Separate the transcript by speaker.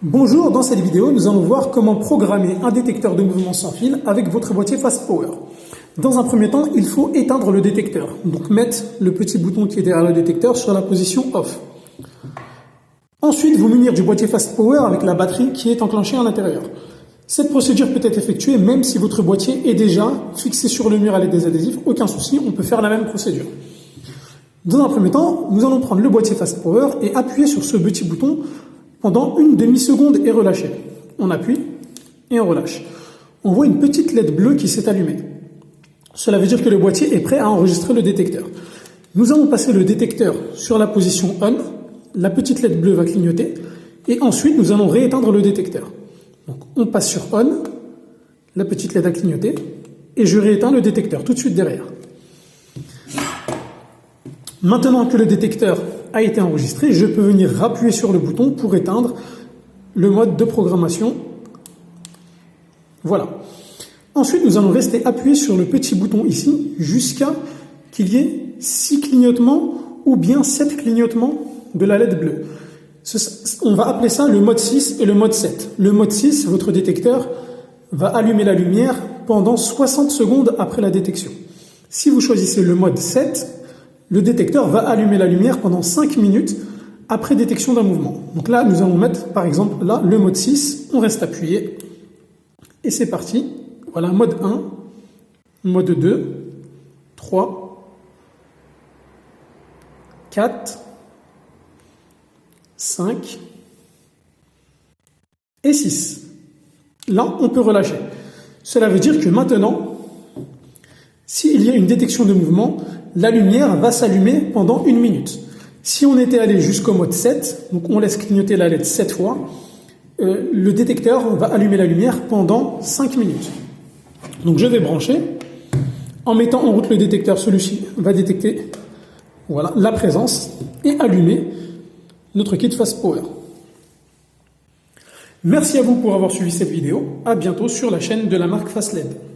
Speaker 1: Bonjour, dans cette vidéo, nous allons voir comment programmer un détecteur de mouvement sans fil avec votre boîtier Fast Power. Dans un premier temps, il faut éteindre le détecteur. Donc mettre le petit bouton qui est derrière le détecteur sur la position off. Ensuite, vous munir du boîtier Fast Power avec la batterie qui est enclenchée à l'intérieur. Cette procédure peut être effectuée même si votre boîtier est déjà fixé sur le mur avec des adhésifs. Aucun souci, on peut faire la même procédure. Dans un premier temps, nous allons prendre le boîtier Fast Power et appuyer sur ce petit bouton pendant une demi-seconde et relâcher. On appuie et on relâche. On voit une petite LED bleue qui s'est allumée. Cela veut dire que le boîtier est prêt à enregistrer le détecteur. Nous allons passer le détecteur sur la position on. La petite LED bleue va clignoter et ensuite nous allons rééteindre le détecteur. Donc on passe sur on, la petite LED a clignoté et je rééteins le détecteur tout de suite derrière. Maintenant que le détecteur a été enregistré, je peux venir rappuyer sur le bouton pour éteindre le mode de programmation. Voilà. Ensuite, nous allons rester appuyé sur le petit bouton ici jusqu'à qu'il y ait 6 clignotements ou bien 7 clignotements de la LED bleue. On va appeler ça le mode 6 et le mode 7. Le mode 6, votre détecteur va allumer la lumière pendant 60 secondes après la détection. Si vous choisissez le mode 7, le détecteur va allumer la lumière pendant 5 minutes après détection d'un mouvement. Donc là, nous allons mettre, par exemple, là, le mode 6. On reste appuyé. Et c'est parti. Voilà, mode 1, mode 2, 3, 4, 5 et 6. Là, on peut relâcher. Cela veut dire que maintenant, s'il y a une détection de mouvement, la lumière va s'allumer pendant 1 minute. Si on était allé jusqu'au mode 7, donc on laisse clignoter la LED 7 fois, le détecteur va allumer la lumière pendant 5 minutes. Donc je vais brancher. En mettant en route le détecteur, celui-ci va détecter voilà, la présence et allumer notre kit Fast Power. Merci à vous pour avoir suivi cette vidéo. À bientôt sur la chaîne de la marque Fastled.